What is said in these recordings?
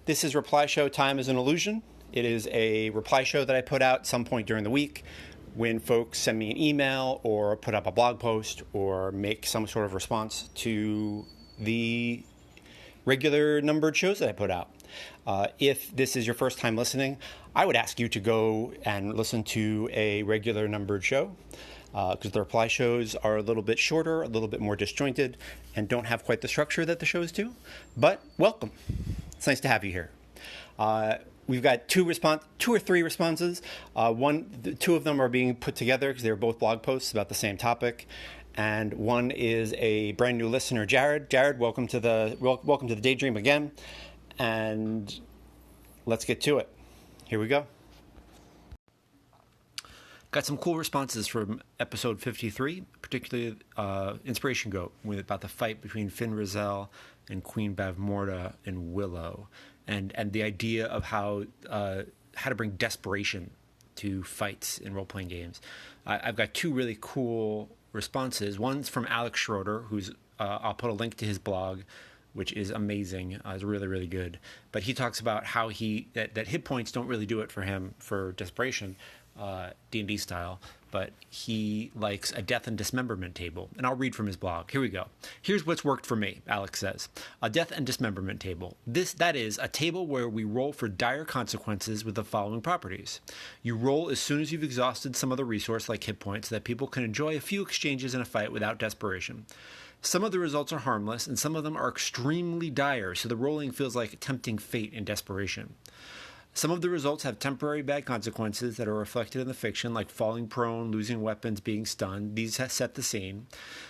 This is Reply Show Time is an Illusion. It is a reply show that I put out some point during the week when folks send me an email or put up a blog post or make some sort of response to the regular numbered shows that I put out. If this is your first time listening, I would ask you to go and listen to a regular numbered show because the reply shows are a little bit shorter, a little bit more disjointed, and don't have quite the structure that the shows do. But welcome. It's nice to have you here. We've got two or three responses. Two of them are being put together because they're both blog posts about the same topic, and one is a brand new listener, Jared. Jared, welcome to the Daydream again, and let's get to it. Here we go. Got some cool responses from episode 53, particularly Inspiration Goat, about the fight between Finn Rizal and Queen Bavmorda in Willow, and the idea of how to bring desperation to fights in role-playing games. I've got two really cool responses. One's from Alex Schroeder, who's I'll put a link to his blog, which is amazing. It's really, really good. But he talks about how that hit points don't really do it for him for desperation, D&D style, but he likes a death and dismemberment table. And I'll read from his blog. Here we go. Here's what's worked for me, Alex says. A death and dismemberment table. That is a table where we roll for dire consequences with the following properties. You roll as soon as you've exhausted some other resource like hit points so that people can enjoy a few exchanges in a fight without desperation. Some of the results are harmless, and some of them are extremely dire, so the rolling feels like tempting fate in desperation. Some of the results have temporary bad consequences that are reflected in the fiction, like falling prone, losing weapons, being stunned. These set the scene.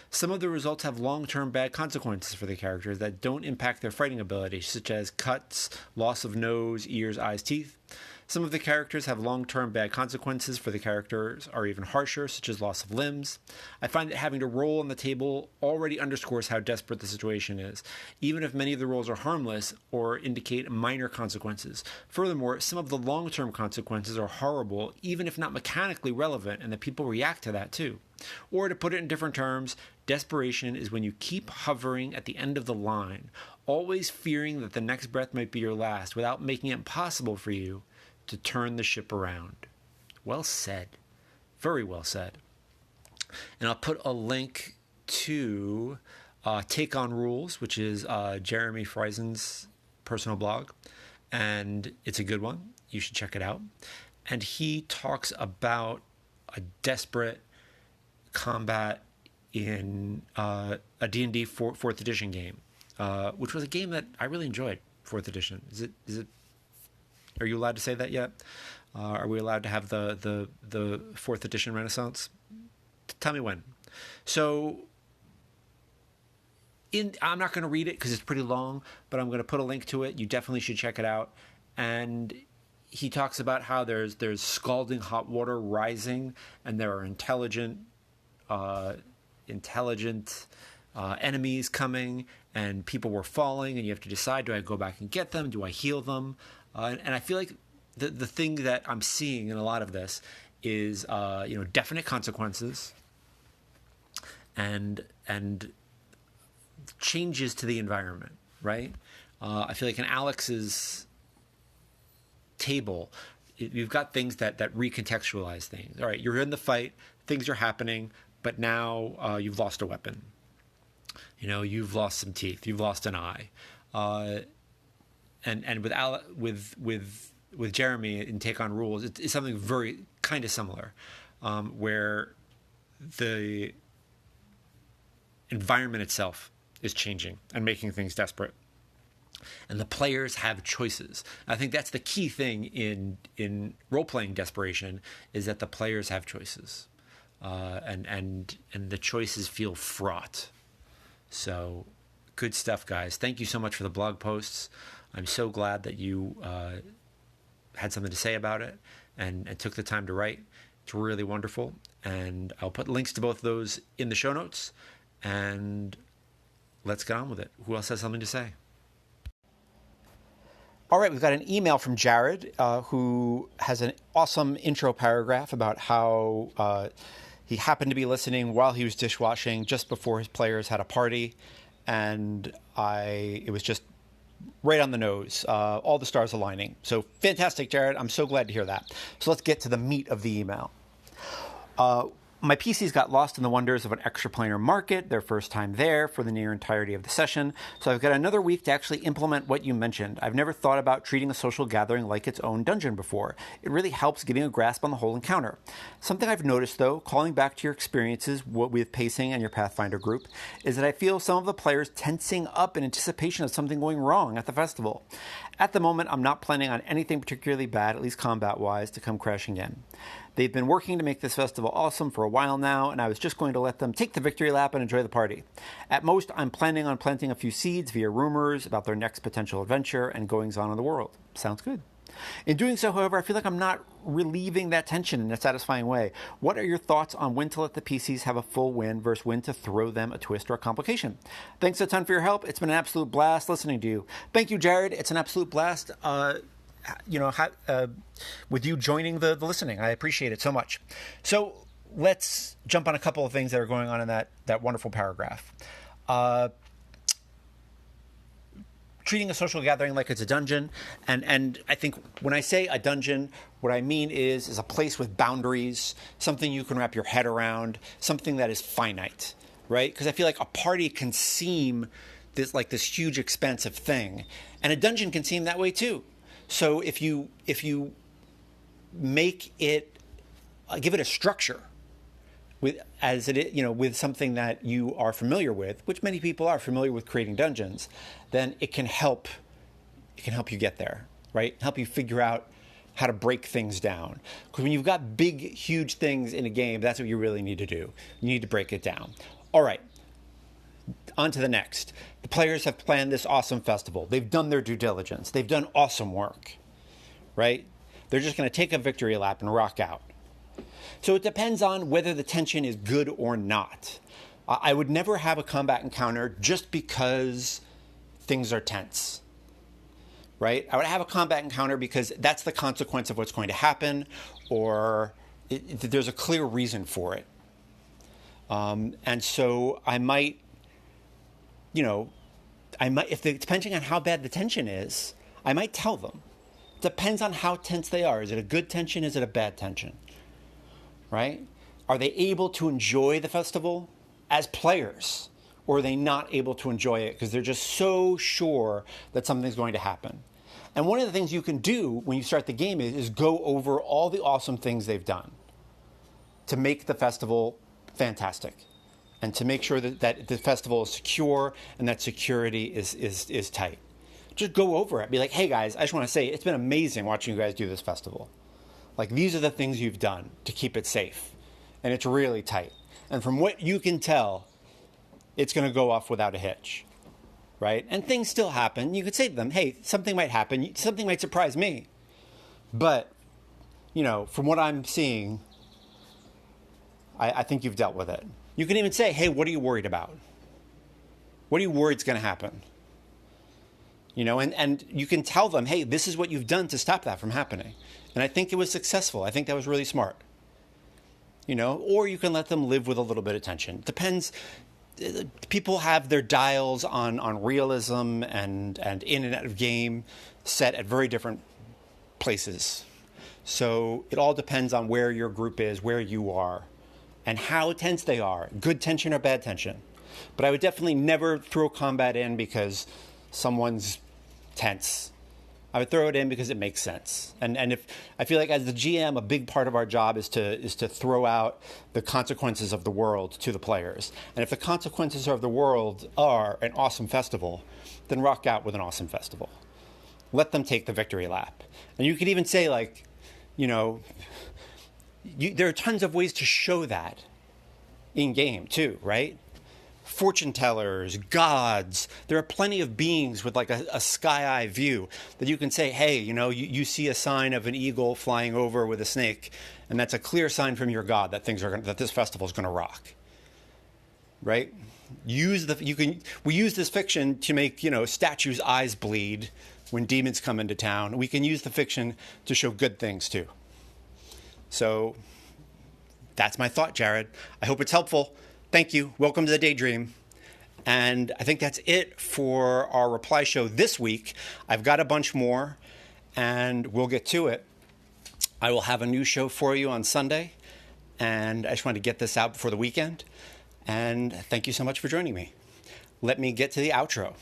Some of the results have long-term bad consequences for the characters that don't impact their fighting ability, such as cuts, loss of nose, ears, eyes, teeth. Some of the characters have long-term bad consequences for the characters are even harsher, such as loss of limbs. I find that having to roll on the table already underscores how desperate the situation is, even if many of the rolls are harmless or indicate minor consequences. Furthermore, some of the long-term consequences are horrible, even if not mechanically relevant, and that people react to that too. Or to put it in different terms, desperation is when you keep hovering at the end of the line, always fearing that the next breath might be your last, without making it possible for you to turn the ship around. Well said. Very well said. And I'll put a link to Take on Rules, which is Jeremy Friesen's personal blog. And it's a good one. You should check it out. And he talks about a desperate combat in a D&D 4th edition game, which was a game that I really enjoyed, 4th edition. Is it? Are you allowed to say that yet? Are we allowed to have the 4th edition Renaissance? Tell me when. So I'm not going to read it because it's pretty long, but I'm going to put a link to it. You definitely should check it out. And he talks about how there's scalding hot water rising, and there are intelligent enemies coming, and people were falling, and you have to decide: do I go back and get them? Do I heal them? And I feel like the thing that I'm seeing in a lot of this is definite consequences and changes to the environment, right? I feel like in Alex's table, you've got things that recontextualize things. All right, you're in the fight, things are happening, but now you've lost a weapon. You've lost some teeth, you've lost an eye. And with Jeremy in Take on Rules, it's something very kind of similar, where the environment itself is changing and making things desperate, and the players have choices. I think that's the key thing in role-playing desperation, is that the players have choices, and the choices feel fraught. So, good stuff, guys. Thank you so much for the blog posts. I'm so glad that you had something to say about it and took the time to write. It's really wonderful. And I'll put links to both of those in the show notes. And let's get on with it. Who else has something to say? All right, we've got an email from Jared, who has an awesome intro paragraph about how he happened to be listening while he was dishwashing just before his players had a party. And it was just right on the nose. All the stars aligning. So fantastic, Jared. I'm so glad to hear that. So let's get to the meat of the email. My PCs got lost in the wonders of an extraplanar market, their first time there for the near entirety of the session, so I've got another week to actually implement what you mentioned. I've never thought about treating a social gathering like its own dungeon before. It really helps getting a grasp on the whole encounter. Something I've noticed, though, calling back to your experiences with pacing and your Pathfinder group, is that I feel some of the players tensing up in anticipation of something going wrong at the festival. At the moment, I'm not planning on anything particularly bad, at least combat-wise, to come crashing in. They've been working to make this festival awesome for a while now, and I was just going to let them take the victory lap and enjoy the party. At most, I'm planning on planting a few seeds via rumors about their next potential adventure and goings-on in the world. Sounds good. In doing so, however, I feel like I'm not relieving that tension in a satisfying way. What are your thoughts on when to let the PCs have a full win versus when to throw them a twist or a complication? Thanks a ton for your help. It's been an absolute blast listening to you. Thank you, Jared. It's an absolute blast. With you joining the listening. I appreciate it so much. So let's jump on a couple of things that are going on in that wonderful paragraph. Treating a social gathering like it's a dungeon. And I think when I say a dungeon, what I mean is a place with boundaries, something you can wrap your head around, something that is finite, right? Because I feel like a party can seem this huge expansive thing. And a dungeon can seem that way too. So if you make it, give it a structure with something that you are familiar with, which many people are familiar with creating dungeons, then it can help you get there, right? Help you figure out how to break things down. Because when you've got big, huge things in a game, that's what you really need to do. You need to break it down. All right. On to the next. The players have planned this awesome festival. They've done their due diligence. They've done awesome work, right? They're just going to take a victory lap and rock out. So it depends on whether the tension is good or not. I would never have a combat encounter just because things are tense, right? I would have a combat encounter because that's the consequence of what's going to happen, or there's a clear reason for it. And so I might, depending on how bad the tension is, I might tell them. Depends on how tense they are. Is it a good tension? Is it a bad tension? Right? Are they able to enjoy the festival as players? Or are they not able to enjoy it because they're just so sure that something's going to happen? And one of the things you can do when you start the game is go over all the awesome things they've done to make the festival fantastic. And to make sure that the festival is secure and that security is tight. Just go over it. Be like, hey guys, I just want to say it's been amazing watching you guys do this festival. Like, these are the things you've done to keep it safe. And it's really tight. And from what you can tell, it's going to go off without a hitch. Right? And things still happen. You could say to them, hey, something might happen. Something might surprise me. But, from what I'm seeing, I think you've dealt with it. You can even say, hey, what are you worried about? What are you worried is going to happen? And you can tell them, hey, this is what you've done to stop that from happening. And I think it was successful. I think that was really smart. Or you can let them live with a little bit of tension. Depends. People have their dials on realism and in and out of game set at very different places. So it all depends on where your group is, where you are, and how tense they are, good tension or bad tension. But I would definitely never throw combat in because someone's tense. I would throw it in because it makes sense. And if I feel like as the GM, a big part of our job is to throw out the consequences of the world to the players. And if the consequences of the world are an awesome festival, then rock out with an awesome festival. Let them take the victory lap. And you could even say, there are tons of ways to show that in game too, right? Fortune tellers, gods. There are plenty of beings with like a sky-eye view that you can say, hey, you see a sign of an eagle flying over with a snake, and that's a clear sign from your god that that this festival is going to rock. Right? We use this fiction to make, statues' eyes bleed when demons come into town. We can use the fiction to show good things too. So that's my thought, Jared. I hope it's helpful. Thank you. Welcome to the Daydream. And I think that's it for our reply show this week. I've got a bunch more, and we'll get to it. I will have a new show for you on Sunday, and I just wanted to get this out before the weekend. And thank you so much for joining me. Let me get to the outro.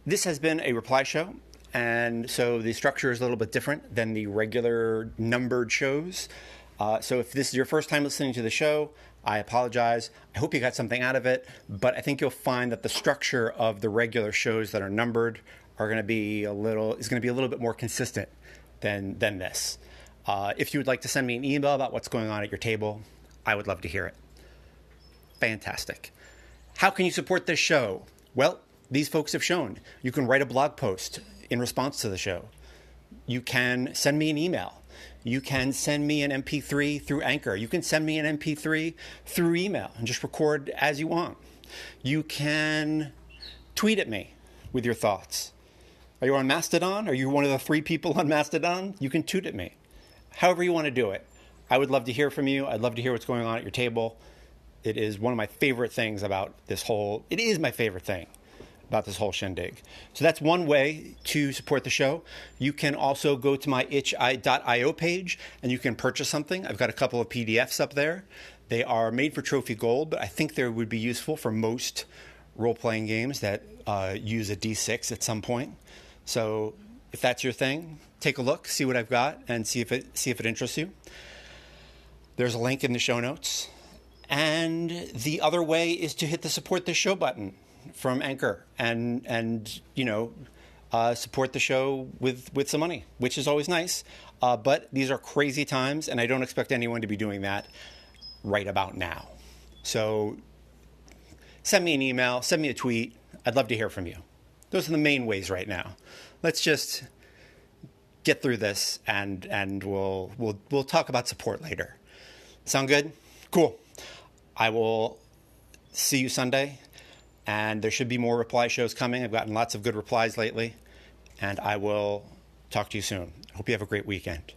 This has been a reply show, and so the structure is a little bit different than the regular numbered shows. So if this is your first time listening to the show, I apologize. I hope you got something out of it, but I think you'll find that the structure of the regular shows that are numbered is going to be a little bit more consistent than this. If you would like to send me an email about what's going on at your table, I would love to hear it. Fantastic. How can you support this show? Well, these folks have shown. You can write a blog post in response to the show. You can send me an email. You can send me an MP3 through Anchor. You can send me an MP3 through email and just record as you want. You can tweet at me with your thoughts. Are you on Mastodon? Are you one of the 3 people on Mastodon? You can toot at me. However you want to do it. I would love to hear from you. I'd love to hear what's going on at your table. It is one of my favorite things about this whole, it is my favorite thing about this whole shindig. So that's one way to support the show. You can also go to my itch.io page and you can purchase something. I've got a couple of PDFs up there. They are made for Trophy Gold, but I think they would be useful for most role-playing games that use a D6 at some point. So if that's your thing, take a look, see what I've got, and see if it interests you. There's a link in the show notes. And the other way is to hit the support this show button from Anchor and support the show with some money, which is always nice. But these are crazy times, and I don't expect anyone to be doing that right about now. So send me an email, send me a tweet. I'd love to hear from you. Those are the main ways right now. Let's just get through this, and we'll talk about support later. Sound good? Cool. I will see you Sunday, and there should be more reply shows coming. I've gotten lots of good replies lately, and I will talk to you soon. I hope you have a great weekend.